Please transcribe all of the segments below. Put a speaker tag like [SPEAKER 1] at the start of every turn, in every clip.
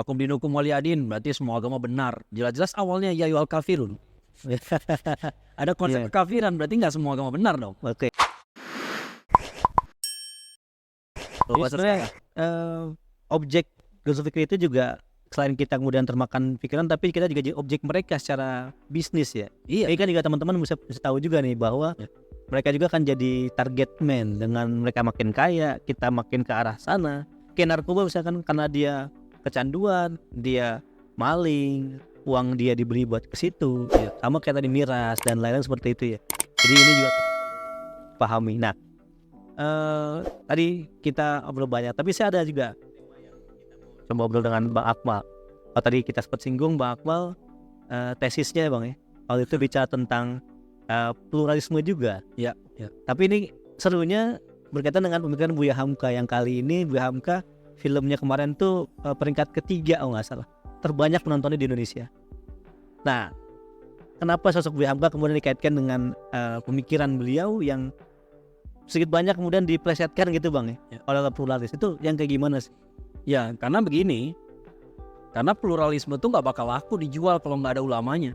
[SPEAKER 1] Lakum dinukum waliyadin, berarti semua agama benar. Jelas-jelas awalnya ya yuhal kafirun. Ada konsep
[SPEAKER 2] Iya.
[SPEAKER 1] kekafiran, berarti nggak semua agama benar dong.
[SPEAKER 2] Oke. Jadi
[SPEAKER 1] Bahasa
[SPEAKER 2] sebenarnya
[SPEAKER 1] saya.
[SPEAKER 2] objek filsafat itu juga selain kita kemudian termakan pikiran, tapi kita juga jadi objek mereka secara bisnis ya.
[SPEAKER 1] Iya.
[SPEAKER 2] Ini kan juga teman-teman bisa tahu juga nih bahwa
[SPEAKER 1] Ya.
[SPEAKER 2] mereka juga akan jadi target man dengan mereka makin kaya, kita makin ke arah sana. Kayak narkoba misalkan karena dia kecanduan, dia maling, uang dia dibeli buat ke situ.
[SPEAKER 1] Iya.
[SPEAKER 2] Sama kayak tadi miras dan lain-lain seperti itu ya. Jadi ini juga pahami. Nah, tadi kita obrol banyak, tapi saya ada juga coba obrol dengan Bang Akmal. Oh, tadi kita sempat singgung Bang Akmal tesisnya ya Bang ya. Waktu itu bicara tentang pluralisme juga.
[SPEAKER 1] Ya.
[SPEAKER 2] Tapi ini serunya berkaitan dengan pemikiran Buya Hamka yang kali ini Buya Hamka filmnya kemarin tuh peringkat ketiga nggak salah terbanyak penontonnya di Indonesia. Nah, kenapa sosok Buya Hamka kemudian dikaitkan dengan pemikiran beliau yang sedikit banyak kemudian diplesetkan gitu Bang ya, oleh pluralis itu yang kayak gimana sih?
[SPEAKER 1] Ya, karena begini. Karena pluralisme tuh nggak bakal laku dijual kalau nggak ada ulamanya.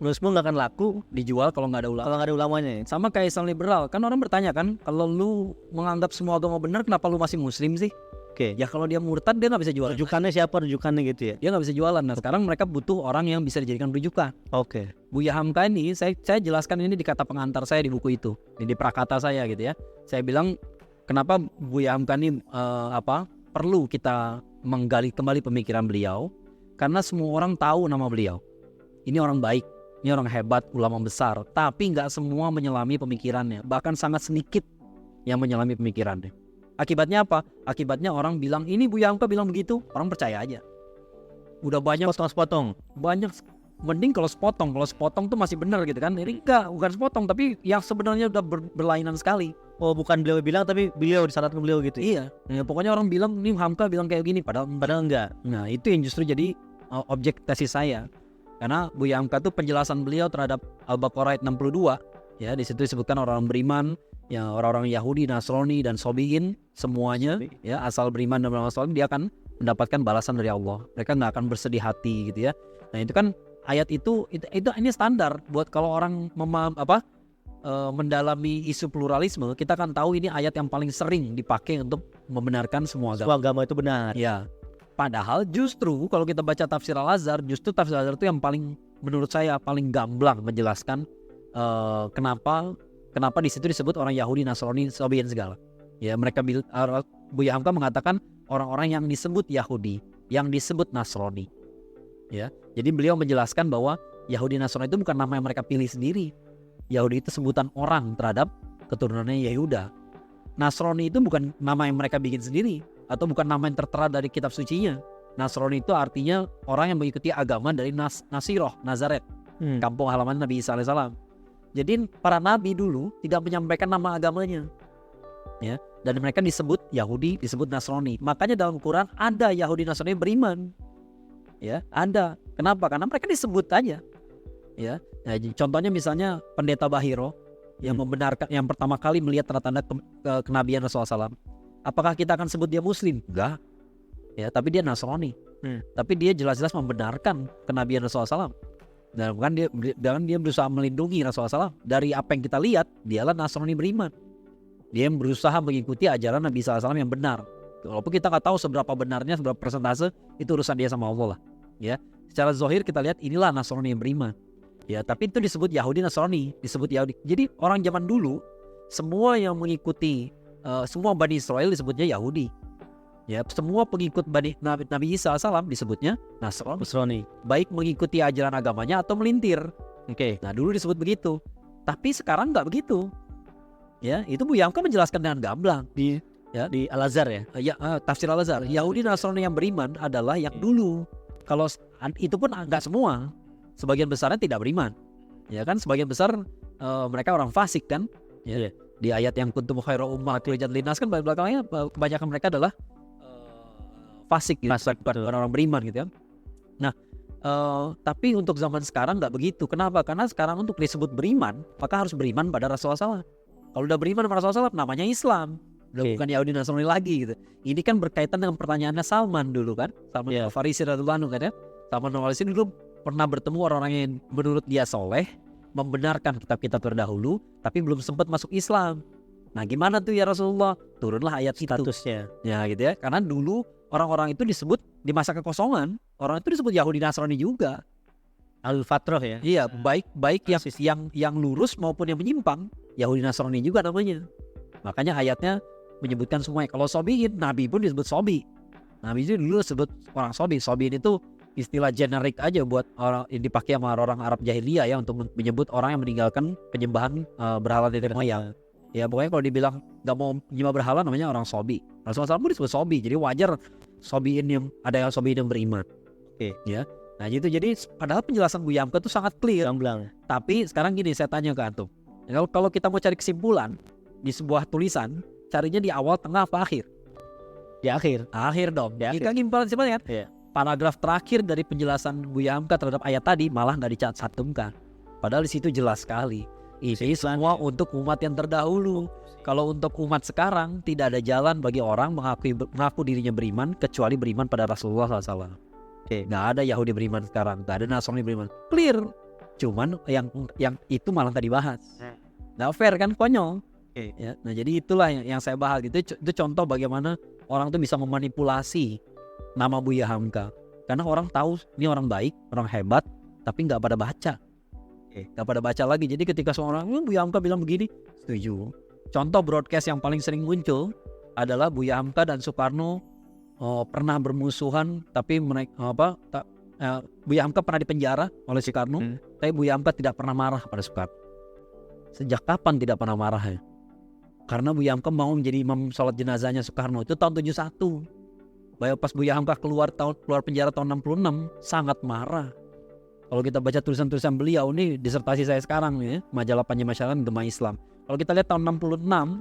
[SPEAKER 2] Pluralisme nggak akan laku
[SPEAKER 1] Dijual kalau nggak ada ulama.
[SPEAKER 2] kalau nggak ada ulamanya ya.
[SPEAKER 1] Sama kayak Islam liberal. Kan orang bertanya kan, kalau lu menganggap semua agama benar, kenapa lu masih muslim sih?
[SPEAKER 2] Oke.
[SPEAKER 1] Ya kalau dia murtad, dia nggak bisa jualan.
[SPEAKER 2] Rujukannya siapa rujukannya gitu ya?
[SPEAKER 1] Dia nggak bisa jualan. Nah sekarang mereka butuh orang yang bisa dijadikan rujukan.
[SPEAKER 2] Oke.
[SPEAKER 1] Buya Hamka ini, saya jelaskan ini di kata pengantar saya di buku itu, di prakata saya gitu ya. Saya bilang kenapa Buya Hamka ini perlu kita menggali kembali pemikiran beliau, karena semua orang tahu nama beliau. Ini orang baik, ini orang hebat, ulama besar, tapi nggak semua menyelami pemikirannya, bahkan sangat sedikit yang menyelami pemikirannya. Akibatnya apa? Akibatnya orang bilang ini Buya Hamka bilang begitu, orang percaya aja. Udah banyak
[SPEAKER 2] Sepotong.
[SPEAKER 1] mending kalau sepotong tuh masih benar gitu kan. Ini enggak, bukan sepotong, tapi yang sebenarnya udah berlainan sekali.
[SPEAKER 2] Oh, bukan beliau bilang tapi beliau disarankan beliau gitu.
[SPEAKER 1] Iya, ya, pokoknya orang bilang nih Hamka bilang kayak gini, padahal
[SPEAKER 2] enggak.
[SPEAKER 1] Nah itu yang justru jadi objek tesis saya. Karena Buya Hamka tuh penjelasan beliau terhadap Al-Baqarah ayat 62, ya di situ disebutkan orang beriman, ya orang-orang Yahudi, Nasrani dan Sobiin semuanya, ya asal beriman dan beramal saleh dia akan mendapatkan balasan dari Allah. Mereka nggak akan bersedih hati gitu ya. Nah itu kan ayat itu ini standar buat kalau orang mendalami isu pluralisme, kita kan tahu ini ayat yang paling sering dipakai untuk membenarkan semua agama.
[SPEAKER 2] Semua agama itu benar.
[SPEAKER 1] Ya. Padahal justru kalau kita baca tafsir Al-Azhar, justru tafsir Al-Azhar itu yang paling menurut saya paling gamblang menjelaskan kenapa di situ disebut orang Yahudi, Nasrani, Sabiin segala. Ya mereka Buya Hamka mengatakan orang-orang yang disebut Yahudi, yang disebut Nasrani. Ya, jadi beliau menjelaskan bahwa Yahudi Nasrani itu bukan nama yang mereka pilih sendiri. Yahudi itu sebutan orang terhadap keturunannya Yehuda. Nasrani itu bukan nama yang mereka bikin sendiri, atau bukan nama yang tertera dari kitab sucinya. Nasrani itu artinya orang yang mengikuti agama dari Nasiroh, Nazaret, kampung halaman Nabi Isa alaihissalam. Jadi para nabi dulu tidak menyampaikan nama agamanya, ya, dan mereka disebut Yahudi, disebut Nasrani. Makanya dalam Quran ada Yahudi Nasrani beriman, ya ada. Kenapa? Karena mereka disebut aja, ya. Nah, contohnya misalnya Pendeta Bahiro yang membenarkan, yang pertama kali melihat tanda-tanda kenabian Rasulullah SAW. Apakah kita akan sebut dia Muslim? Enggak, ya. Tapi dia Nasrani. Tapi dia jelas-jelas membenarkan kenabian Rasulullah SAW. Dan kan dia berusaha melindungi Rasulullah SAW dari apa yang kita lihat. Dialah Nasrani beriman. Dia yang berusaha mengikuti ajaran Nabi SAW yang benar. Walaupun kita nggak tahu seberapa benarnya, seberapa persentase, itu urusan dia sama Allah lah. Ya, secara zahir kita lihat inilah Nasrani yang beriman. Ya, tapi itu disebut Yahudi Nasrani, disebut Yahudi. Jadi orang zaman dulu semua yang mengikuti semua Bani Israel disebutnya Yahudi. Ya, semua pengikut Nabi Isa AS disebutnya Nasrani. Baik mengikuti ajaran agamanya atau melintir.
[SPEAKER 2] Oke.
[SPEAKER 1] Nah, dulu disebut begitu. Tapi sekarang nggak begitu. Ya, itu Buya Hamka menjelaskan dengan gamblang
[SPEAKER 2] Di Al-Azhar ya.
[SPEAKER 1] Tafsir Al-Azhar. Yahudi Nasrani yang beriman adalah yang dulu. Kalau itu pun nggak semua. Sebagian besarnya tidak beriman, ya kan? Sebagian besar mereka orang fasik kan, ya. Di ayat yang kuntum khairu ummah ukhrijat linnas kan belakangnya kebanyakan mereka adalah fasik, gitu. Bukan orang beriman gitu ya. Nah, tapi untuk zaman sekarang nggak begitu. Kenapa? Karena sekarang untuk disebut beriman, maka harus beriman pada Rasulullah SAW. Kalau udah beriman pada Rasulullah SAW, namanya Islam. udah bukan Yahudi Nasrani lagi gitu. Ini kan berkaitan dengan pertanyaannya Salman dulu kan, Salman Al-Farisi radhiyallahu anhu kan ya. Salman Al-Farisi dulu pernah bertemu orang-orang yang menurut dia soleh, membenarkan kitab-kitab terdahulu, tapi belum sempat masuk Islam. Nah gimana tuh ya Rasulullah? Turunlah ayat
[SPEAKER 2] Statusnya.
[SPEAKER 1] itu. Ya gitu ya. Karena dulu orang-orang itu disebut di masa kekosongan, orang itu disebut Yahudi Nasrani juga.
[SPEAKER 2] Al-Fatrah ya.
[SPEAKER 1] Iya, baik yang lurus maupun yang menyimpang, Yahudi Nasrani juga namanya. Makanya ayatnya menyebutkan semuanya. Kalau sobiin, Nabi pun disebut sobi. Nabi itu dulu disebut orang sobi. Sobiin itu istilah generik aja buat orang yang dipakai sama orang Arab jahiliyah ya, untuk menyebut orang yang meninggalkan penyembahan berhala nenek moyang. Ya pokoknya kalau dibilang nggak mau menyembah berhala namanya orang sobi. Rasulullah SAW pun disebut sobi. Jadi wajar sobiin yang ada yang sobiin yang beriman.
[SPEAKER 2] Oke.
[SPEAKER 1] Ya. Nah gitu, jadi padahal penjelasan Bu Yamka itu sangat clear.
[SPEAKER 2] Gamblang.
[SPEAKER 1] Tapi sekarang gini, saya tanya ke antum. Kalau kita mau cari kesimpulan di sebuah tulisan, carinya di awal, tengah, apa akhir?
[SPEAKER 2] Di akhir.
[SPEAKER 1] Akhir dong.
[SPEAKER 2] Di akhir.
[SPEAKER 1] Ini kan kesimpulan simpelnya kan?
[SPEAKER 2] Iya.
[SPEAKER 1] Paragraf terakhir dari penjelasan Bu Yamka terhadap ayat tadi malah nggak dicantumkan. Padahal di situ jelas sekali. Ini semua untuk umat yang terdahulu. Kalau untuk umat sekarang, tidak ada jalan bagi orang mengaku dirinya beriman kecuali beriman pada Rasulullah SAW. Nggak ada Yahudi beriman sekarang, nggak ada Nasrani beriman. Clear. Cuman yang itu malah nggak dibahas. Nggak fair kan, konyol. Ya, nah jadi itulah yang saya bahas gitu. Itu contoh bagaimana orang tuh bisa memanipulasi nama Buya Hamka. Karena orang tahu ini orang baik, orang hebat, tapi nggak pada baca. Nggak pada baca lagi. Jadi ketika seorang Buya Hamka bilang begini, setuju. Contoh broadcast yang paling sering muncul adalah Buya Hamka dan Soekarno pernah bermusuhan, tapi Buya Hamka pernah dipenjara oleh Soekarno, tapi Buya Hamka tidak pernah marah pada Soekarno. Sejak kapan tidak pernah marah ya? Karena Buya Hamka mau menjadi imam sholat jenazahnya Soekarno itu tahun 71. Pas Buya Hamka keluar penjara tahun 66, sangat marah. Kalau kita baca tulisan-tulisan beliau, ini disertasi saya sekarang nih ya, majalah Panji Masyarakat Gemah Islam. Kalau kita lihat tahun 66,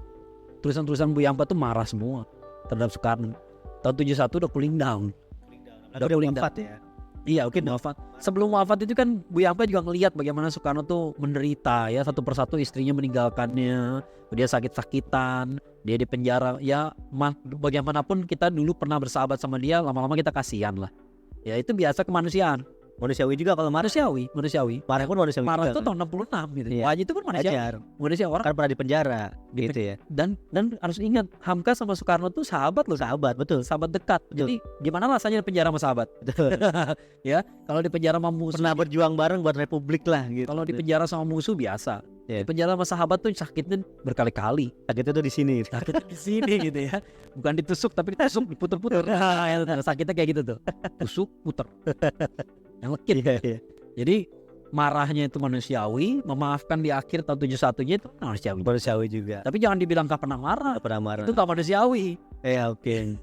[SPEAKER 1] tulisan-tulisan Buya Hamka tuh marah semua terhadap Soekarno. Tahun 71 udah cooling down.
[SPEAKER 2] Udah wafat ya.
[SPEAKER 1] Iya, oke, wafat. Sebelum wafat itu kan Buya Hamka juga ngelihat bagaimana Soekarno tuh menderita ya, satu persatu istrinya meninggalkannya, dia sakit-sakitan, dia di penjara. Ya bagaimanapun kita dulu pernah bersahabat sama dia, lama-lama kita kasihan lah. Ya itu biasa kemanusiaan.
[SPEAKER 2] Manusiawi juga kalau marah.
[SPEAKER 1] Manusiawi.
[SPEAKER 2] Marah pun manusiawi.
[SPEAKER 1] Marah
[SPEAKER 2] juga,
[SPEAKER 1] itu tahun 66 gitu.
[SPEAKER 2] Iya.
[SPEAKER 1] Wah, itu pun manusia orang
[SPEAKER 2] kan pernah di penjara gitu ya.
[SPEAKER 1] Dan harus ingat, Hamka sama Soekarno tuh sahabat loh.
[SPEAKER 2] Sahabat, betul.
[SPEAKER 1] Sahabat dekat.
[SPEAKER 2] Betul.
[SPEAKER 1] Jadi gimana rasanya di penjara sama sahabat? Ya, kalau di penjara sama musuh,
[SPEAKER 2] Pernah berjuang bareng buat republik lah gitu.
[SPEAKER 1] kalau di penjara sama musuh biasa.
[SPEAKER 2] Iya.
[SPEAKER 1] Di penjara sama sahabat tuh sakitnya berkali-kali.
[SPEAKER 2] Sakitnya tuh di sini.
[SPEAKER 1] Sakitnya di sini gitu ya. Bukan ditusuk tapi ditusuk, diputer-puter. Sakitnya kayak gitu tuh. Tusuk, puter. Yang lekit.
[SPEAKER 2] Iya.
[SPEAKER 1] Jadi marahnya itu manusiawi, memaafkan di akhir tahun 71-nya itu manusiawi.
[SPEAKER 2] Manusiawi juga.
[SPEAKER 1] Tapi jangan dibilang gak pernah marah.
[SPEAKER 2] Gak pernah marah.
[SPEAKER 1] Itu gak manusiawi.
[SPEAKER 2] Oke.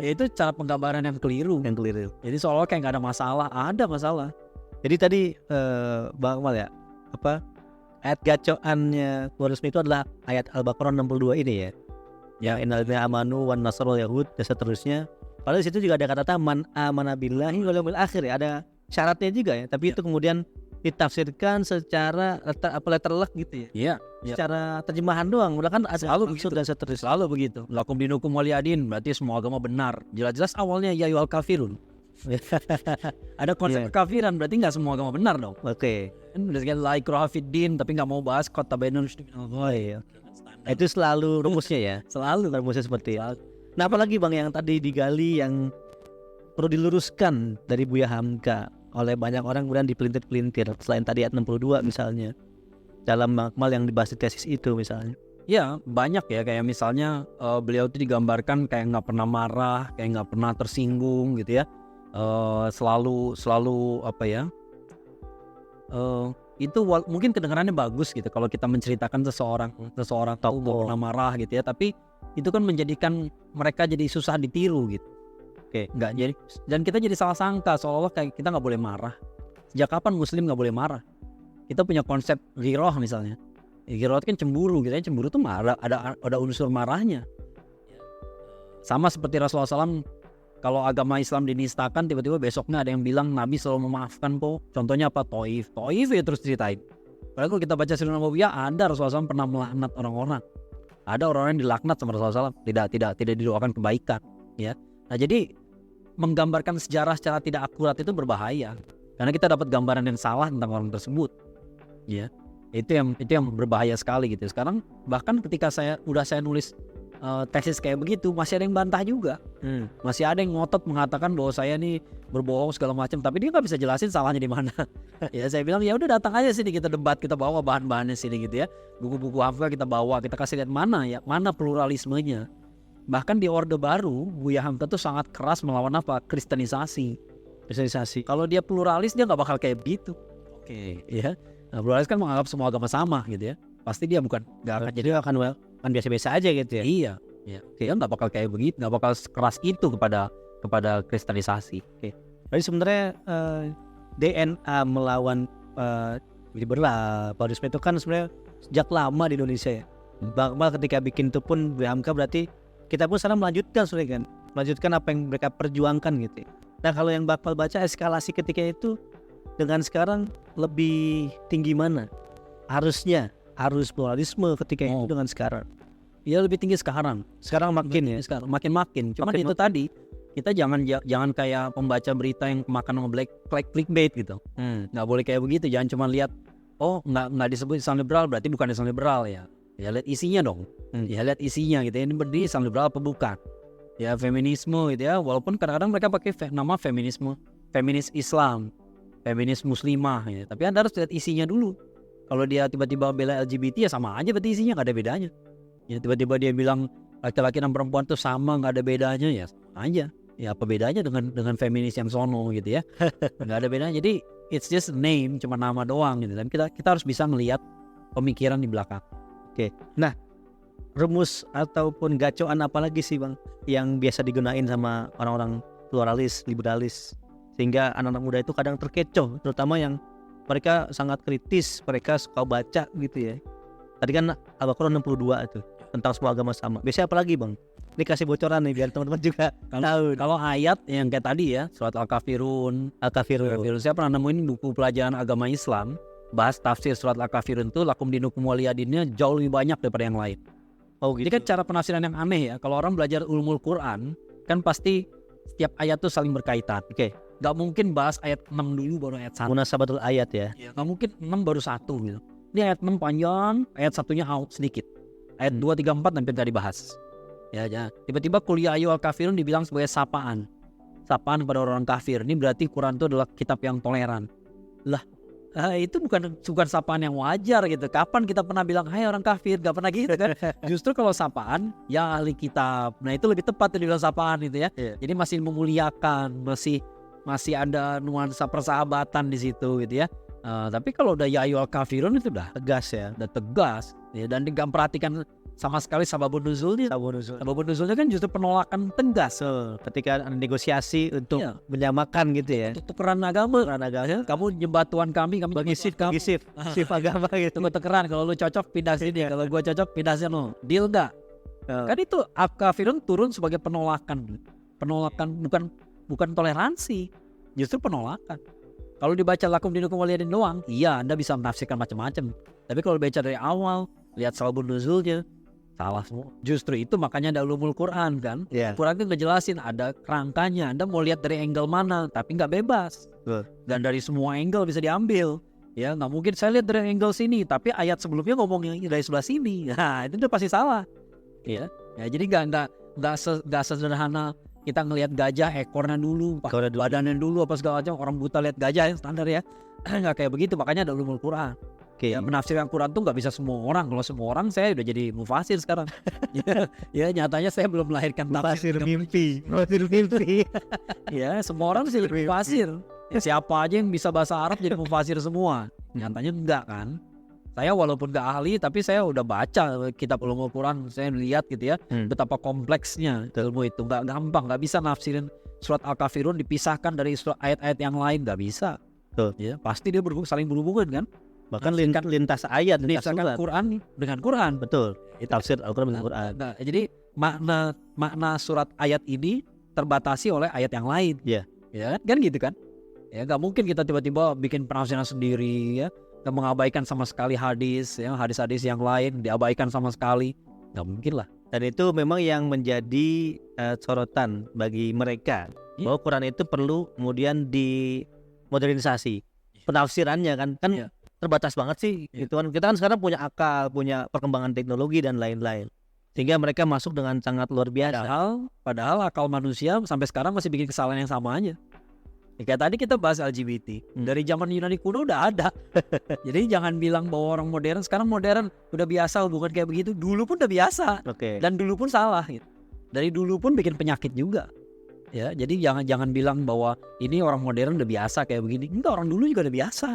[SPEAKER 1] Ya, itu cara penggambaran yang keliru.
[SPEAKER 2] Yang keliru.
[SPEAKER 1] Jadi seolah kayak gak ada masalah. Ada masalah.
[SPEAKER 2] Jadi tadi Bang Akmal ya, ayat gacoannya keluar resmi itu adalah ayat Al-Baqarah 62 ini ya. Ya innalladzina amanu wan nasrul yahud dan seterusnya. Padahal di situ juga ada kata man amana billahi wal yaumil akhir ya, ada syaratnya juga ya. Tapi itu kemudian ditafsirkan secara letterlek gitu ya.
[SPEAKER 1] Iya.
[SPEAKER 2] Secara terjemahan doang. Udah kan ada
[SPEAKER 1] Selalu
[SPEAKER 2] maksud
[SPEAKER 1] begitu.
[SPEAKER 2] dan seterusnya.
[SPEAKER 1] Selalu begitu. Lakum dinukum waliyadin, berarti semua agama benar. Jelas-jelas awalnya ya yuhal kafirun. Ada konsep kekafiran, berarti nggak semua agama benar dong.
[SPEAKER 2] Oke.
[SPEAKER 1] Kan udah sekali la ikraha fid din, tapi nggak mau bahas qad tabayyana rusydu minal ghayy.
[SPEAKER 2] Itu selalu rumusnya ya.
[SPEAKER 1] Selalu
[SPEAKER 2] Rumusnya seperti itu. Nah apalagi Bang yang tadi digali yang perlu diluruskan dari Buya Hamka oleh banyak orang kemudian dipelintir-pelintir selain tadi ayat 62 misalnya dalam makmal yang dibahas di tesis itu misalnya.
[SPEAKER 1] Ya banyak ya, kayak misalnya beliau itu digambarkan kayak nggak pernah marah, kayak nggak pernah tersinggung gitu ya. Selalu apa ya? Itu mungkin kedengarannya bagus gitu kalau kita menceritakan seseorang tahu nggak pernah marah gitu ya, tapi itu kan menjadikan mereka jadi susah ditiru gitu.
[SPEAKER 2] Oke.
[SPEAKER 1] Nggak jadi, dan kita jadi salah sangka seolah-olah kayak kita nggak boleh marah. Sejak kapan Muslim nggak boleh marah? Kita punya konsep ghirah misalnya. Ghirah itu kan cemburu gitu ya, cemburu tuh marah, ada unsur marahnya. Sama seperti Rasulullah SAW, kalau agama Islam dinistakan, tiba-tiba besoknya ada yang bilang Nabi selalu memaafkan kok. Contohnya apa? Taif ya terus ceritain. Padahal kalau kita baca Sirah Nabawiyah, ada Rasulullah SAW pernah melaknat orang-orang. Ada orang-orang yang dilaknat sama Rasulullah SAW, tidak didoakan kebaikan, ya. Nah, jadi menggambarkan sejarah secara tidak akurat itu berbahaya, karena kita dapat gambaran yang salah tentang orang tersebut, ya. Itu yang berbahaya sekali gitu. Sekarang bahkan ketika saya nulis tesis kayak begitu, masih ada yang bantah juga. Masih ada yang ngotot mengatakan bahwa saya nih berbohong segala macam, tapi dia nggak bisa jelasin salahnya di mana. Ya saya bilang ya udah datang aja sini, kita debat, kita bawa bahan-bahannya sini gitu ya. Buku-buku Hamka kita bawa, kita kasih lihat mana pluralismenya. Bahkan di Orde Baru, Buya Hamka tuh sangat keras melawan apa? Kristenisasi. Kalau dia pluralis, dia nggak bakal kayak begitu. Oke, ya. Nah, pluralis kan menganggap semua agama sama gitu ya. Pasti dia nggak akan jadi
[SPEAKER 2] akan biasa-biasa aja gitu ya.
[SPEAKER 1] Iya. Dia nggak bakal kayak begitu, nggak bakal keras itu kepada kristenisasi.
[SPEAKER 2] Jadi sebenarnya DNA melawan liberal, pluralisme itu kan sebenarnya sejak lama di Indonesia ya. Bahkan ketika bikin itu pun Buya Hamka berarti kita pun sekarang melanjutkan apa yang mereka perjuangkan gitu ya. Nah kalau yang bakal baca eskalasi ketika itu dengan sekarang lebih tinggi mana? Harus pluralisme ketika itu dengan sekarang.
[SPEAKER 1] Ya lebih tinggi sekarang.
[SPEAKER 2] Sekarang makin ya.
[SPEAKER 1] Sekarang makin. Cuman itu tadi kita jangan kayak pembaca berita yang kemakan sama clickbait gitu. Nggak boleh kayak begitu. Jangan cuma lihat nggak disebut Islam liberal berarti bukan Islam liberal ya. Ya lihat isinya dong. Ya lihat isinya gitu. Ini berdiri Islam liberal apa bukan? Ya feminisme gitu ya. Walaupun kadang-kadang mereka pakai nama feminisme, feminis Islam, feminis muslimah ya. Tapi Anda harus lihat isinya dulu. Kalau dia tiba-tiba bela LGBT ya sama aja berarti isinya nggak ada bedanya. Ya tiba-tiba dia bilang laki-laki dan perempuan tuh sama nggak ada bedanya ya sama aja. Ya apa bedanya dengan feminis yang sono gitu ya? Nggak ada bedanya. Jadi it's just a name, cuma nama doang gitu. Dan kita harus bisa melihat pemikiran di belakang.
[SPEAKER 2] Oke. Nah, rumus ataupun gacoan apa lagi sih Bang yang biasa digunain sama orang-orang pluralis, liberalis sehingga anak-anak muda itu kadang terkecoh, terutama yang mereka sangat kritis, mereka suka baca gitu ya. Tadi kan Al-Baqarah 62 itu tentang semua agama sama. Biasanya apa lagi Bang? Ini kasih bocoran nih biar teman-teman juga tahu.
[SPEAKER 1] Kalau ayat yang kayak tadi ya, surat Al-Kafirun. Saya pernah nemuin buku pelajaran agama Islam bahas tafsir surat Al-Kafirun itu lakum dinukum waliyadinnya jauh lebih banyak daripada yang lain.
[SPEAKER 2] Oh gitu.
[SPEAKER 1] Ini kan cara penafsiran yang aneh ya. Kalau orang belajar ulumul Quran kan pasti setiap ayat tuh saling berkaitan. Gak mungkin bahas ayat 6 dulu baru ayat 1.
[SPEAKER 2] Munasabatul ayat ya.
[SPEAKER 1] Gak mungkin 6 baru 1 gitu. Ini ayat 6 panjang, ayat satunya out sedikit. Ayat 2, 3, 4 hampir gak dibahas. Ya. Tiba-tiba kuliah ayu al-kafirun dibilang sebagai sapaan kepada orang kafir. Ini berarti Quran itu adalah kitab yang toleran. Itu bukan sapaan yang wajar gitu. Kapan kita pernah bilang hai orang kafir? Gak pernah gitu kan. Justru kalau sapaan ya ahli kitab. Nah itu lebih tepat dibilang sapaan gitu ya. Jadi masih memuliakan, masih ada nuansa persahabatan di situ gitu ya. Tapi kalau udah ya ayyuhal kafirun itu udah
[SPEAKER 2] tegas ya.
[SPEAKER 1] Udah tegas ya. Dan gak perhatikan sama sekali sababun nuzulnya. Sababun nuzulnya kan justru penolakan tegas.
[SPEAKER 2] Ketika negosiasi untuk menyamakan gitu ya.
[SPEAKER 1] Untuk tukeran agama. Kamu nyembah Tuhan kami bagi shift agama gitu. Tunggu tukeran, kalau lu cocok pindah sini, kalau gua cocok pindah sini. Deal enggak? Kan itu al-kafirun turun sebagai penolakan. Penolakan bukan toleransi. Justru penolakan. Kalau dibaca lakum dinukum waliyadin doang, iya Anda bisa menafsirkan macam-macam. Tapi kalau baca dari awal, lihat sababun nuzulnya, salah semua. Justru itu makanya ada ulumul Quran kan. Quran itu ngejelasin ada kerangkanya. Anda mau lihat dari angle mana, tapi nggak bebas. Dan dari semua angle bisa diambil. Ya nggak mungkin saya lihat dari angle sini, tapi ayat sebelumnya ngomong yang dari sebelah sini. Nah itu udah pasti salah. Ya jadi nggak sesederhana kita ngelihat gajah ekornya dulu, badannya dulu apa segala macam. Orang buta lihat gajah yang standar ya. Nggak kayak begitu, makanya ada ulumul Quran. Menafsirkan Quran tuh nggak bisa semua orang. Kalau semua orang saya udah jadi mufasir sekarang. ya nyatanya saya belum melahirkan
[SPEAKER 2] mufasir mimpi.
[SPEAKER 1] Ya semua orang sih mufasir. Siapa aja yang bisa bahasa Arab jadi mufasir semua. Nyatanya enggak kan. Saya walaupun gak ahli tapi saya udah baca kitab ulumul Quran. Saya lihat gitu ya betapa kompleksnya ilmu itu. Gak gampang, gak bisa nafsirin surat Al-Kafirun dipisahkan dari surat ayat-ayat yang lain. Gak bisa. Ya, pasti dia saling berhubungan kan.
[SPEAKER 2] Bahkan lintas ayat, lintas
[SPEAKER 1] surat Quran dengan Quran.
[SPEAKER 2] Betul. Tafsir Al-Quran dengan Quran.
[SPEAKER 1] Jadi makna surat ayat ini terbatasi oleh ayat yang lain. Ya kan gitu kan. Ya gak mungkin kita tiba-tiba bikin penafsiran sendiri ya. Mengabaikan sama sekali hadis yang lain diabaikan sama sekali. nggak mungkin lah.
[SPEAKER 2] Dan itu memang yang menjadi sorotan bagi mereka,
[SPEAKER 1] Iya.
[SPEAKER 2] bahwa Quran itu perlu kemudian dimodernisasi penafsirannya kan
[SPEAKER 1] Iya.
[SPEAKER 2] terbatas banget sih.
[SPEAKER 1] Iya.
[SPEAKER 2] Itu kan kita kan sekarang punya akal, punya perkembangan teknologi dan lain-lain, sehingga mereka masuk dengan sangat luar biasa.
[SPEAKER 1] Padahal akal manusia sampai sekarang masih bikin kesalahan yang sama aja. Ya, kayak tadi kita bahas LGBT, dari zaman Yunani kuno udah ada. Jadi jangan bilang bahwa orang modern, sekarang modern udah biasa hubungan kayak begitu. Dulu pun udah biasa,
[SPEAKER 2] Oke.
[SPEAKER 1] dan dulu pun salah gitu. Dari dulu pun bikin penyakit juga. Ya, jadi jangan bilang bahwa ini orang modern udah biasa kayak begini. Enggak, orang dulu juga udah biasa.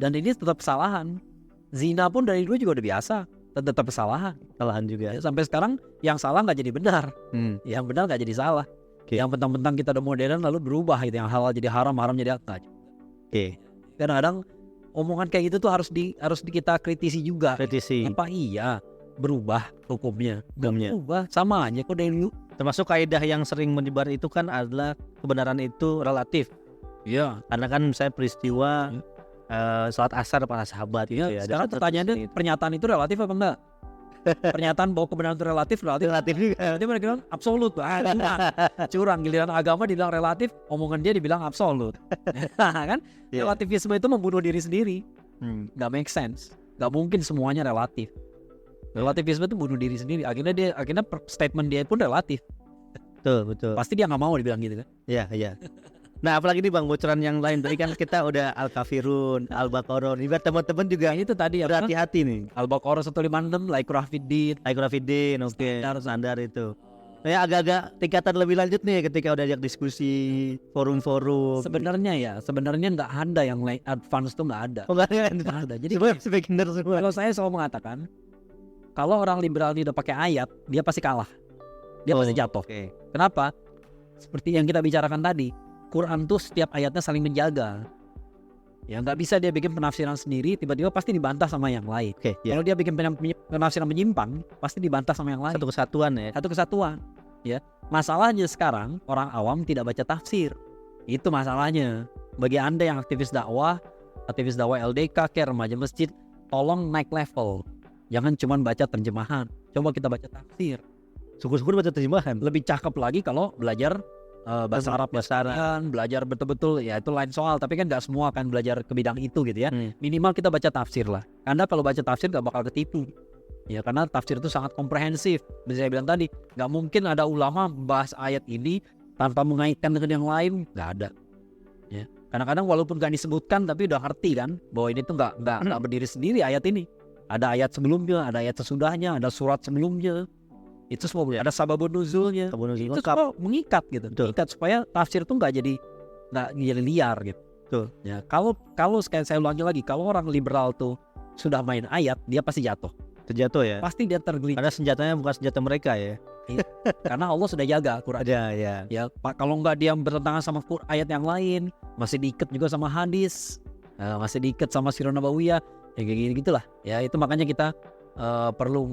[SPEAKER 1] Dan ini tetap kesalahan. Zina pun dari dulu juga udah biasa, tetap kesalahan.
[SPEAKER 2] Kesalahan juga.
[SPEAKER 1] Ya, sampai sekarang yang salah nggak jadi benar, yang benar nggak jadi salah.
[SPEAKER 2] Oke.
[SPEAKER 1] Yang mentang-mentang kita udah modern lalu berubah gitu, yang halal jadi haram, haram jadi enggak.
[SPEAKER 2] Oke.
[SPEAKER 1] Kadang-kadang omongan kayak gitu tuh harus kita kritisi juga.
[SPEAKER 2] Kritisi
[SPEAKER 1] Apa iya berubah hukumnya? Nggak
[SPEAKER 2] hukumnya.
[SPEAKER 1] berubah, sama aja kok dari dulu.
[SPEAKER 2] Termasuk kaidah yang sering menyebar itu kan adalah kebenaran itu relatif.
[SPEAKER 1] Iya.
[SPEAKER 2] Karena kan misalnya peristiwa sholat asar para sahabat gitu ya.
[SPEAKER 1] Sekarang
[SPEAKER 2] Ada
[SPEAKER 1] pertanyaannya,
[SPEAKER 2] seperti itu.
[SPEAKER 1] pernyataan itu relatif apa enggak? Pernyataan bahwa kebenaran itu relatif.
[SPEAKER 2] Relatif juga.
[SPEAKER 1] Nanti mereka bilang absolut. Curang. Giliran agama dibilang relatif, omongan dia dibilang absolut. Kan?
[SPEAKER 2] Iya.
[SPEAKER 1] Relativisme itu membunuh diri sendiri. Nggak make sense. Nggak mungkin semuanya relatif. Relativisme itu bunuh diri sendiri. Akhirnya statement dia pun relatif.
[SPEAKER 2] Betul.
[SPEAKER 1] Pasti dia nggak mau dibilang gitu kan.
[SPEAKER 2] Iya. Nah, apalagi nih Bang, bocoran yang lain tadi kan kita udah Al-Kafirun, Al-Baqarah. Biar teman-teman juga
[SPEAKER 1] Itu tadi ya.
[SPEAKER 2] berhati-hati nih.
[SPEAKER 1] Al-Baqarah 156, Laikur Hafidin.
[SPEAKER 2] Iqrafidin, oke. Standar itu. Nah, agak-agak tingkatan lebih lanjut nih ketika udah ajak diskusi forum-forum.
[SPEAKER 1] Sebenarnya nggak ada yang advance tuh, nggak ada.
[SPEAKER 2] Oh, enggak
[SPEAKER 1] Nggak ada. Jadi
[SPEAKER 2] semua beginner semua.
[SPEAKER 1] kalau saya selalu mengatakan, kalau orang liberal ini udah pakai ayat, dia pasti kalah. Dia pasti jatuh.
[SPEAKER 2] Oke.
[SPEAKER 1] Kenapa? Seperti yang kita bicarakan tadi, Quran tuh setiap ayatnya saling menjaga. Ya nggak bisa dia bikin penafsiran sendiri, tiba-tiba pasti dibantah sama yang lain.
[SPEAKER 2] Oke, ya.
[SPEAKER 1] Kalau dia bikin penafsiran menyimpang, pasti dibantah sama yang lain.
[SPEAKER 2] Satu kesatuan ya.
[SPEAKER 1] Satu kesatuan. Ya, masalahnya sekarang orang awam tidak baca tafsir. Itu masalahnya. Bagi Anda yang aktivis dakwah LDK, kayak remaja masjid, tolong naik level. Jangan cuma baca terjemahan. Coba kita baca tafsir.
[SPEAKER 2] Syukur-syukur baca terjemahan.
[SPEAKER 1] Lebih cakep lagi kalau belajar bahasa Arab, kan belajar betul-betul, ya itu lain soal. Tapi kan nggak semua akan belajar ke bidang itu gitu ya. Minimal kita baca tafsir lah. Anda kalau baca tafsir nggak bakal ketipu. Ya karena tafsir itu sangat komprehensif. Bisa saya bilang tadi, nggak mungkin ada ulama bahas ayat ini tanpa mengaitkan dengan yang lain, nggak ada. Ya, kadang-kadang walaupun nggak disebutkan tapi udah ngerti kan bahwa ini tuh nggak berdiri sendiri ayat ini. Ada ayat sebelumnya, ada ayat sesudahnya, ada surat sebelumnya. Itu semua ada sababun nuzulnya. Itu semua mengikat gitu. Mengikat supaya tafsir itu nggak jadi liar gitu.
[SPEAKER 2] Betul.
[SPEAKER 1] Ya kalau sekali saya ulangi lagi, kalau orang liberal tuh sudah main ayat, dia pasti jatuh.
[SPEAKER 2] Terjatuh ya.
[SPEAKER 1] Pasti dia tergelincir.
[SPEAKER 2] Karena senjatanya bukan senjata mereka ya.
[SPEAKER 1] Karena Allah sudah jaga Quran.
[SPEAKER 2] Ada ya.
[SPEAKER 1] Ya kalau nggak dia bertentangan sama ayat yang lain, masih diikat juga sama hadis, masih diikat sama Sirah Nabawiyah, ya kayak gitulah. Ya itu makanya kita perlu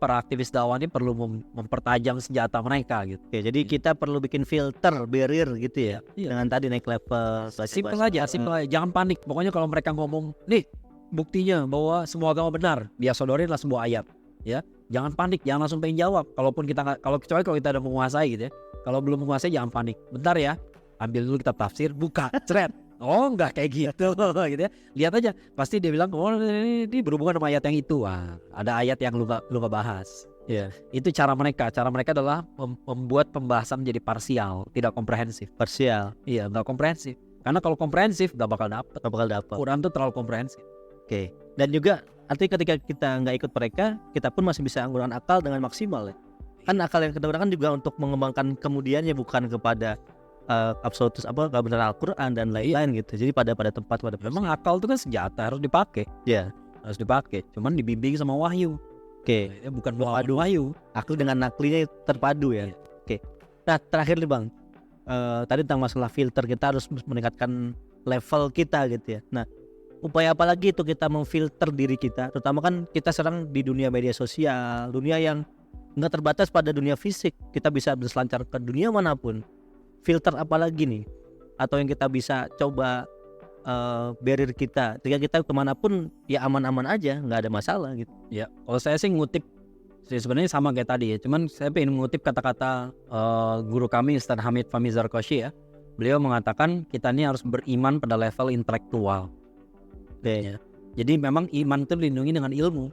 [SPEAKER 1] para aktivis dakwah ini perlu mempertajam senjata mereka gitu.
[SPEAKER 2] Oke, jadi kita perlu bikin filter barrier gitu ya.
[SPEAKER 1] Iya.
[SPEAKER 2] Dengan tadi naik level.
[SPEAKER 1] Simple aja. Jangan panik. Pokoknya kalau mereka ngomong, nih buktinya bahwa semua agama benar, dia sodorinlah sebuah ayat. Ya, jangan panik, jangan langsung pengen jawab. Kalaupun kita nggak, kecuali kalau kita udah menguasai gitu ya. Kalau belum menguasai jangan panik. Bentar ya, ambil dulu kitab tafsir, buka, ceret. Oh enggak kayak gitu gitu ya. Lihat aja, pasti dia bilang oh ini berhubungan sama ayat yang itu. Ada ayat yang lu nggak bahas. Ya, itu cara mereka. Cara mereka adalah membuat pembahasan menjadi parsial, tidak komprehensif.
[SPEAKER 2] Parsial.
[SPEAKER 1] Iya, nggak komprehensif. Karena kalau komprehensif nggak bakal dapet. Quran tuh terlalu komprehensif.
[SPEAKER 2] Oke. Dan juga artinya ketika kita nggak ikut mereka, kita pun masih bisa menggunakan akal dengan maksimal ya. Kan akal yang kita gunakan juga untuk mengembangkan kemudiannya, bukan kepada absolutus kebenaran Al-Quran dan lain-lain gitu. Jadi pada tempat
[SPEAKER 1] memang akal itu kan senjata, harus dipakai.
[SPEAKER 2] Ya,
[SPEAKER 1] harus dipakai. Cuman dibimbing sama wahyu.
[SPEAKER 2] Oke.
[SPEAKER 1] Bukan wahyu.
[SPEAKER 2] Akal dengan naklinya terpadu ya. Oke. Nah terakhir nih Bang, tadi tentang masalah filter, kita harus meningkatkan level kita gitu ya. Nah upaya apa lagi itu kita memfilter diri kita, terutama kan kita sekarang di dunia media sosial, dunia yang nggak terbatas pada dunia fisik, kita bisa berselancar ke dunia manapun. Filter apa lagi nih, atau yang kita bisa coba barrier kita, ketika kita kemanapun ya aman-aman aja, nggak ada masalah gitu.
[SPEAKER 1] Ya, kalau saya sih ngutip sebenarnya sama kayak tadi ya. Cuman saya pengen mengutip kata-kata guru kami Ustaz Hamid Fahmi Zarqashi ya. Beliau mengatakan kita ini harus beriman pada level intelektual. Ya. Jadi memang iman itu dilindungi dengan ilmu.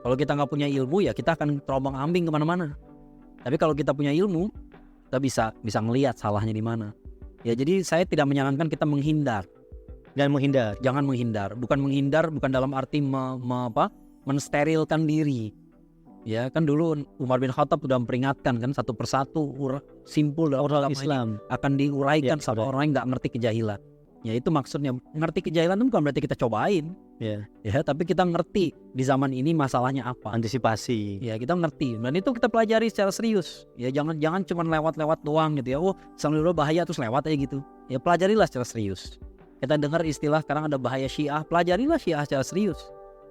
[SPEAKER 1] Kalau kita nggak punya ilmu ya kita akan terombang-ambing kemana-mana. Tapi kalau kita punya ilmu, kita bisa ngelihat salahnya di mana. Ya jadi saya tidak menyarankan kita menghindar. Jangan menghindar. Bukan menghindar, bukan dalam arti mensterilkan diri. Ya kan dulu Umar bin Khattab sudah memperingatkan kan satu persatu simpul dalam Islam akan diuraikan sama orang yang nggak ngerti kejahilan. Ya itu maksudnya, ngerti kejahilan itu bukan berarti kita cobain. Ya, tapi kita ngerti di zaman ini masalahnya apa.
[SPEAKER 2] Antisipasi.
[SPEAKER 1] Ya kita ngerti. Dan itu kita pelajari secara serius. Ya jangan cuma lewat-lewat doang gitu ya. Oh Alhamdulillah bahaya terus lewat aja gitu. Ya pelajarilah secara serius. Kita dengar istilah sekarang ada bahaya Syiah, pelajarilah Syiah secara serius.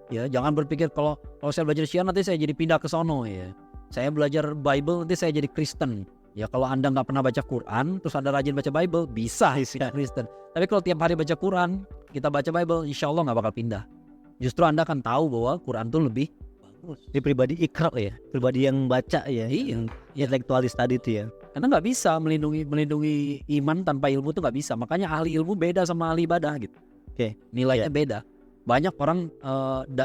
[SPEAKER 1] Ya, jangan berpikir kalau saya belajar Syiah nanti saya jadi pindah ke sono ya. Saya belajar Bible nanti saya jadi Kristen. Ya kalau Anda nggak pernah baca Quran, terus Anda rajin baca Bible, bisa pindah Kristen. Tapi kalau tiap hari baca Quran, kita baca Bible, insya Allah nggak bakal pindah. Justru Anda akan tahu bahwa Quran itu lebih bagus.
[SPEAKER 2] Ini pribadi ikra ya, pribadi yang baca ya, yang intelektualis tadi itu ya.
[SPEAKER 1] Karena nggak bisa melindungi iman tanpa ilmu itu nggak bisa. Makanya ahli ilmu beda sama ahli ibadah gitu. Nilainya beda. Banyak orang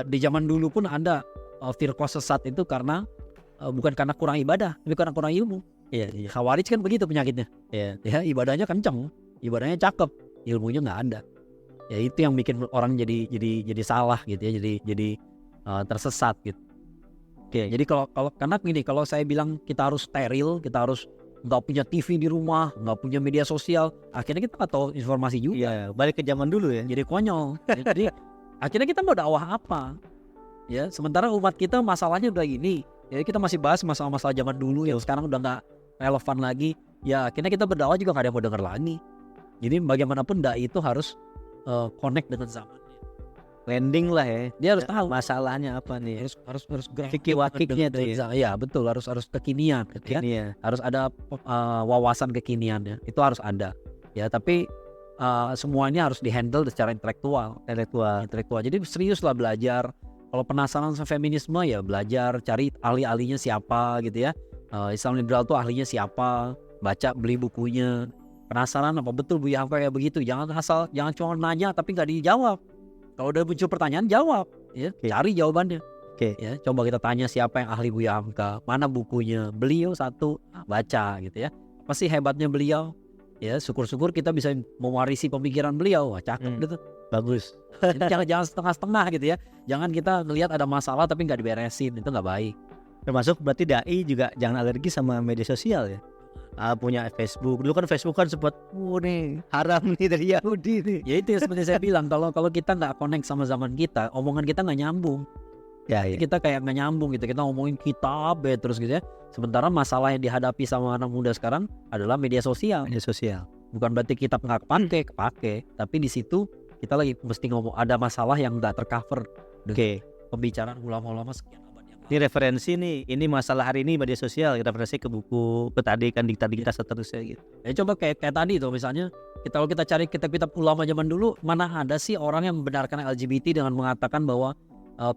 [SPEAKER 1] di zaman dulu pun ada firqah sesat itu karena bukan karena kurang ibadah, tapi karena kurang ilmu. Khawarij kan begitu penyakitnya. Ya ibadahnya kenceng, ibadahnya cakep, ilmunya nggak ada. Ya itu yang bikin orang jadi salah gitu ya, jadi tersesat gitu. Jadi karena gini, kalau saya bilang kita harus steril, kita harus nggak punya TV di rumah, nggak punya media sosial, akhirnya kita nggak tahu informasi juga.
[SPEAKER 2] Iya, balik ke zaman dulu ya.
[SPEAKER 1] Jadi konyol. Jadi akhirnya kita mau dakwah apa? Ya, sementara umat kita masalahnya udah gini. Jadi kita masih bahas masalah-masalah zaman dulu yang sekarang udah nggak relevan lagi. Ya akhirnya kita berdakwah juga nggak ada yang mau dengar lagi. Jadi bagaimanapun dai itu harus connect dengan zaman.
[SPEAKER 2] Landing lah ya,
[SPEAKER 1] dia harus tahu
[SPEAKER 2] masalahnya apa nih,
[SPEAKER 1] harus
[SPEAKER 2] fikih-wakiknya tuh ya.
[SPEAKER 1] Ya betul, harus kekinian. Ya. Harus ada wawasan kekiniannya, itu harus ada ya. Tapi semuanya harus dihandle secara intelektual. Jadi serius lah belajar. Kalau penasaran sama feminisme ya belajar, cari ahli-ahlinya siapa gitu ya. Islam liberal tuh ahlinya siapa, baca, beli bukunya. Penasaran apa betul Buya Hamka kayak begitu, jangan cuma nanya tapi nggak dijawab. Kalau udah muncul pertanyaan jawab, ya cari jawabannya. Ya coba kita tanya siapa yang ahli Buya Hamka, mana bukunya, beliau satu baca gitu ya. Apa sih hebatnya beliau? Ya syukur-syukur kita bisa mewarisi pemikiran beliau. Wah cakep gitu, bagus. Jangan setengah-setengah gitu ya. Jangan kita ngelihat ada masalah tapi nggak diberesin, itu nggak baik.
[SPEAKER 2] Termasuk berarti dai juga jangan alergi sama media sosial ya. Punya Facebook, dulu kan Facebook kan sempat nih haram nih dari Yahudi nih.
[SPEAKER 1] Ya itu seperti saya bilang, kalau kita nggak connect sama zaman kita, omongan kita nggak nyambung. Ya. Kita kayak nggak nyambung gitu, kita ngomongin kitab ya terus gitu ya. Sementara masalah yang dihadapi sama anak muda sekarang adalah media sosial. Bukan berarti kitab nggak kepake, tapi di situ kita lagi mesti ngomong ada masalah yang nggak tercover. Pembicaraan ulama-ulama sekian.
[SPEAKER 2] Ini referensi nih, ini masalah hari ini media sosial, referensi ke buku, ke tadi kan dikta seterusnya gitu.
[SPEAKER 1] Ya coba kayak tadi tuh misalnya, kalau kita cari kitab-kitab ulama zaman dulu, mana ada sih orang yang membenarkan LGBT dengan mengatakan bahwa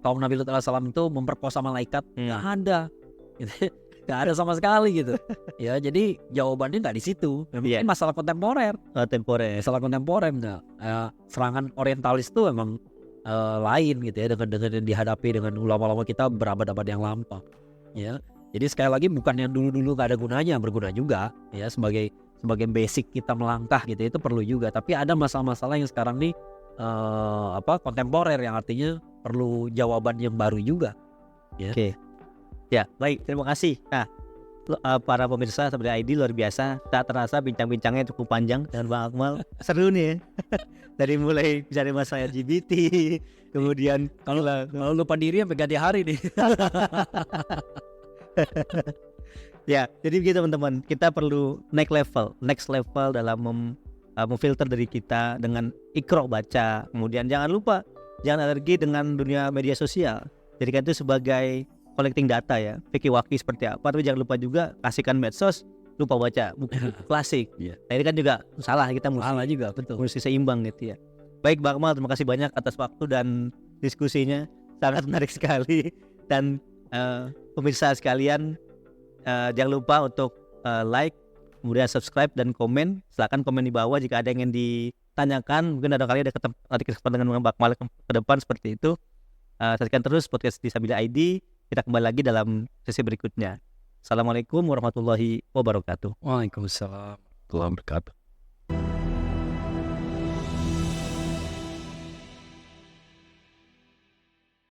[SPEAKER 1] kaum Nabi Lut alaihissalam itu memperkosa malaikat? Nggak ada, gitu. Nggak ada sama sekali gitu. Ya jadi jawabannya nggak di situ. Ini masalah kontemporer. Masalah kontemporer. Serangan orientalis itu memang lain gitu ya dengan yang dihadapi dengan ulama-ulama kita berabad-abad yang lampau ya. Jadi sekali lagi bukan yang dulu-dulu nggak ada gunanya, berguna juga ya sebagai basic kita melangkah gitu, itu perlu juga. Tapi ada masalah-masalah yang sekarang nih kontemporer yang artinya perlu jawaban yang baru juga ya.
[SPEAKER 2] Ya baik, terima kasih. Nah para pemirsa seperti ID luar biasa, tak terasa bincang-bincangnya cukup panjang dengan Bang Akmal. Seru nih ya. Dari mulai bicara masalah LGBT, kemudian
[SPEAKER 1] kalau lupa diri sampai ganti hari nih.
[SPEAKER 2] Ya, jadi begitu teman-teman. Kita perlu next level dalam memfilter dari kita dengan ikro baca. Kemudian jangan lupa, jangan alergi dengan dunia media sosial. Jadikan itu sebagai collecting data ya, fikih-wakih seperti apa. Tapi jangan lupa juga kasihkan medsos, lupa baca buku klasik. Nah ini kan juga salah, kita mesti seimbang gitu ya. Baik Bang Akmal, terima kasih banyak atas waktu dan diskusinya, sangat menarik sekali. Dan Pemirsa sekalian, jangan lupa untuk like, kemudian subscribe dan komen. Silakan komen di bawah jika ada yang ingin ditanyakan. Mungkin ada kali ada nanti kesempatan dengan Bang Akmal ke depan seperti itu. Saksikan terus podcast Disabilitas ID. Kita kembali lagi dalam sesi berikutnya. Assalamualaikum warahmatullahi wabarakatuh.
[SPEAKER 1] Waalaikumsalam warahmatullahi wabarakatuh.